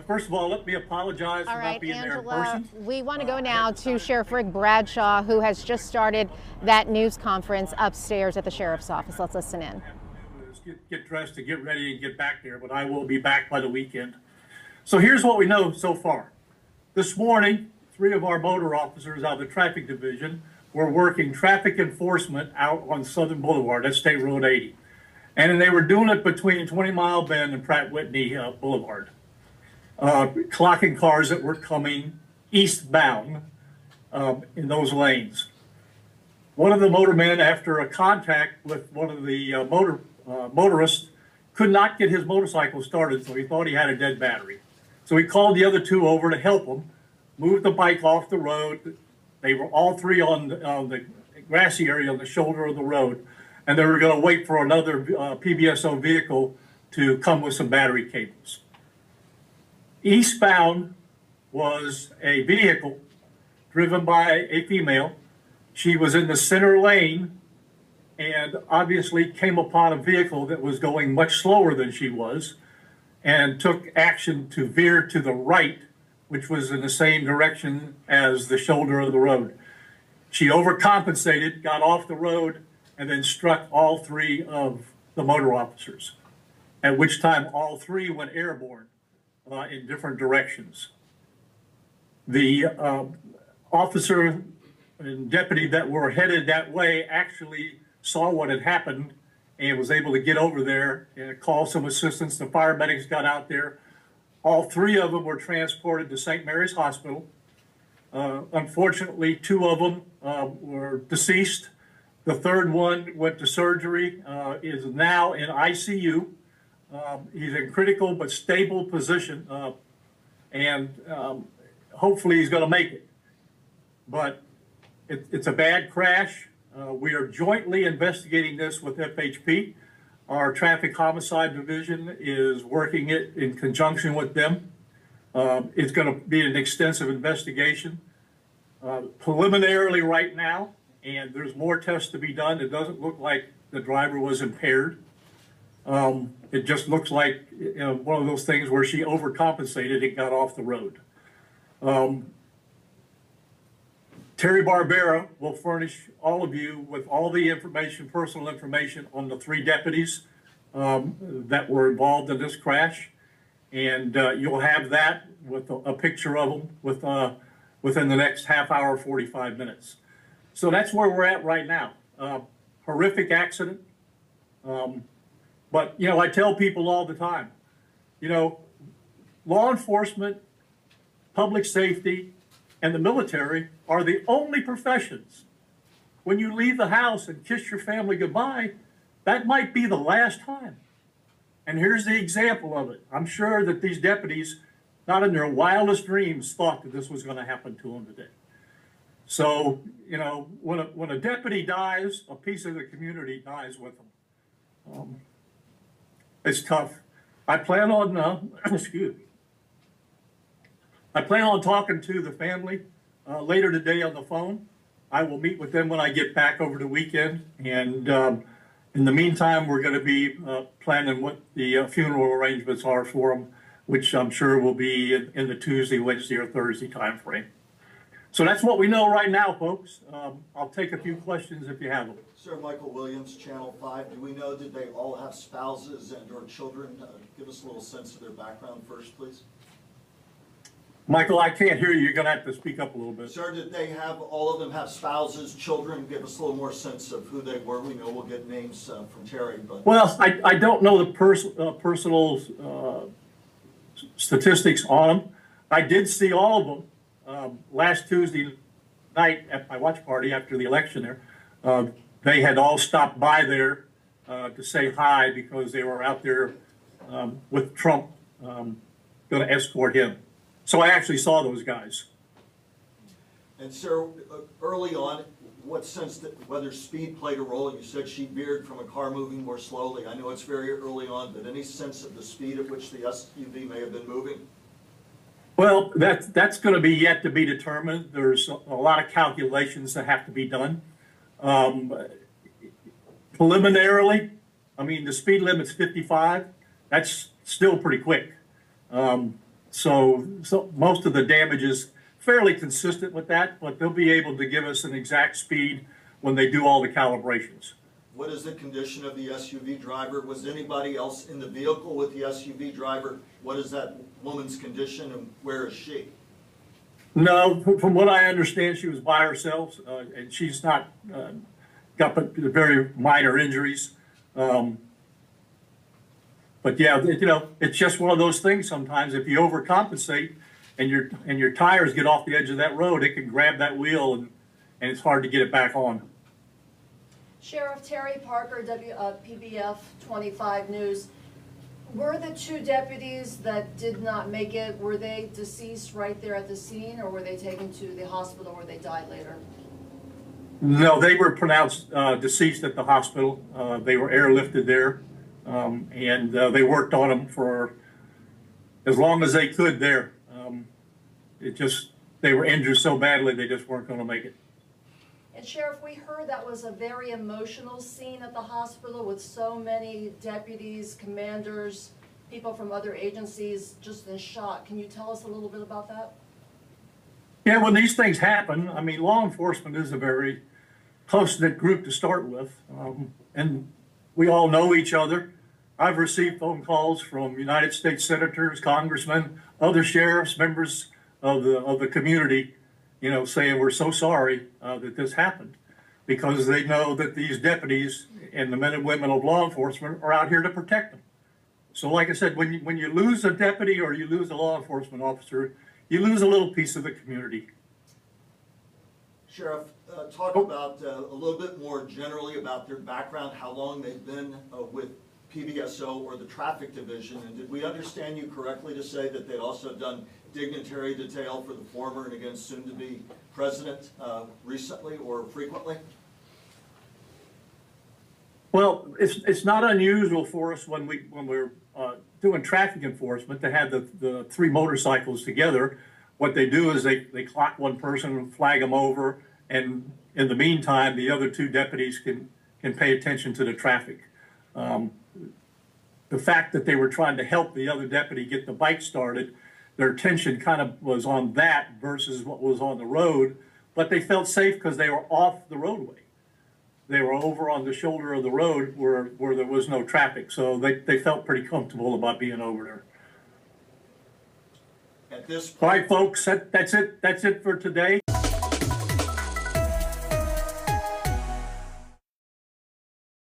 First of all, let me apologize All for right, not being there in Angela, person. we want to go now to Sheriff Rick Bradshaw, who has just started that news conference upstairs at the sheriff's office. Let's listen in. What I have to do is get dressed to get ready and get back there, but I will be back by the weekend. So here's what we know so far. This morning, 3 of our motor officers out of the traffic division were working traffic enforcement out on Southern Boulevard, that's State Road 80. And they were doing it between 20 Mile Bend and Pratt Whitney Boulevard. Clocking cars that were coming eastbound in those lanes. One of the motormen, after a contact with one of the motorists, could not get his motorcycle started, so he thought he had a dead battery. So he called the other 2 over to help him, move the bike off the road. They were all 3 on the grassy area on the shoulder of the road, and they were going to wait for another PBSO vehicle to come with some battery cables. Eastbound was a vehicle driven by a female. She was in the center lane and obviously came upon a vehicle that was going much slower than she was and took action to veer to the right, which was in the same direction as the shoulder of the road. She overcompensated, got off the road, and then struck all 3 of the motor officers, at which time all 3 went airborne in different directions. The officer and deputy that were headed that way actually saw what had happened and was able to get over there and call some assistance. The paramedics got out there. All 3 of them were transported to St. Mary's Hospital. Unfortunately, 2 of them were deceased. The 3rd one went to surgery, is now in ICU. He's in critical but stable position, and hopefully he's going to make it. But it's a bad crash. We are jointly investigating this with FHP. Our traffic homicide division is working it in conjunction with them. It's going to be an extensive investigation. Preliminarily right now, and there's more tests to be done. It doesn't look like the driver was impaired. It just looks like one of those things where she overcompensated and got off the road. Terry Barbera will furnish all of you with all the information, personal information on the 3 deputies that were involved in this crash. And you'll have that with a picture of them within the next half hour, 45 minutes. So that's where we're at right now. Horrific accident. But, I tell people all the time, law enforcement, public safety, and the military are the only professions. When you leave the house and kiss your family goodbye, that might be the last time. And here's the example of it. I'm sure that these deputies, not in their wildest dreams, thought that this was going to happen to them today. So, when a deputy dies, a piece of the community dies with them. It's tough. I plan on, excuse me. I plan on talking to the family later today on the phone. I will meet with them when I get back over the weekend. And in the meantime, we're going to be planning what the funeral arrangements are for them, which I'm sure will be in the Tuesday, Wednesday, or Thursday time frame. So that's what we know right now, folks. I'll take a few questions if you have them. Sir, Michael Williams, Channel 5. Do we know, did they all have spouses and or children? Give us a little sense of their background first, please. Michael, I can't hear you. You're going to have to speak up a little bit. Sir, did they have, all of them have spouses, children? Give us a little more sense of who they were. We know we'll get names from Terry. But well, I don't know the personal statistics on them. I did see all of them last Tuesday night at my watch party after the election there. They had all stopped by there to say hi because they were out there with Trump going to escort him. So I actually saw those guys. And sir, early on, what sense that whether speed played a role? You said she veered from a car moving more slowly. I know it's very early on, but any sense of the speed at which the SUV may have been moving? Well, that's going to be yet to be determined. There's a lot of calculations that have to be done. Preliminarily, I mean, the speed limit's 55. That's still pretty quick. So most of the damage is fairly consistent with that, but they'll be able to give us an exact speed when they do all the calibrations. What is the condition of the SUV driver? Was anybody else in the vehicle with the SUV driver? What is that woman's condition and where is she? No, from what I understand, she was by herself, and she's not got but very minor injuries. But yeah, you know, it's just one of those things. Sometimes if you overcompensate and your tires get off the edge of that road, it can grab that wheel and it's hard to get it back on. Sheriff Terry Parker, PBF 25 News. Were the two deputies that did not make it, were they deceased right there at the scene, or were they taken to the hospital where they died later? No, they were pronounced deceased at the hospital. They were airlifted there, and they worked on them for as long as they could there. They were injured so badly they just weren't going to make it. And Sheriff, we heard that was a very emotional scene at the hospital with so many deputies, commanders, people from other agencies just in shock. Can you tell us a little bit about that? Yeah, when these things happen, I mean, law enforcement is a very close-knit group to start with, and we all know each other. I've received phone calls from United States senators, congressmen, other sheriffs, members of the community, you know, saying we're so sorry that this happened, because they know that these deputies and the men and women of law enforcement are out here to protect them. So like I said, when you lose a deputy or you lose a law enforcement officer, you lose a little piece of the community. Sheriff, talk about a little bit more generally about their background, how long they've been with PBSO or the traffic division, and did we understand you correctly to say that they'd also done dignitary detail for the former and again soon-to-be president recently or frequently? Well, it's not unusual for us when we're doing traffic enforcement to have the three motorcycles together. What they do is they clock one person and flag them over, and in the meantime, the other two deputies can pay attention to the traffic. The fact that they were trying to help the other deputy get the bike started, their attention kind of was on that versus what was on the road, but they felt safe because they were off the roadway. They were over on the shoulder of the road where there was no traffic, so they felt pretty comfortable about being over there. At this point, All right, folks, that's it for today.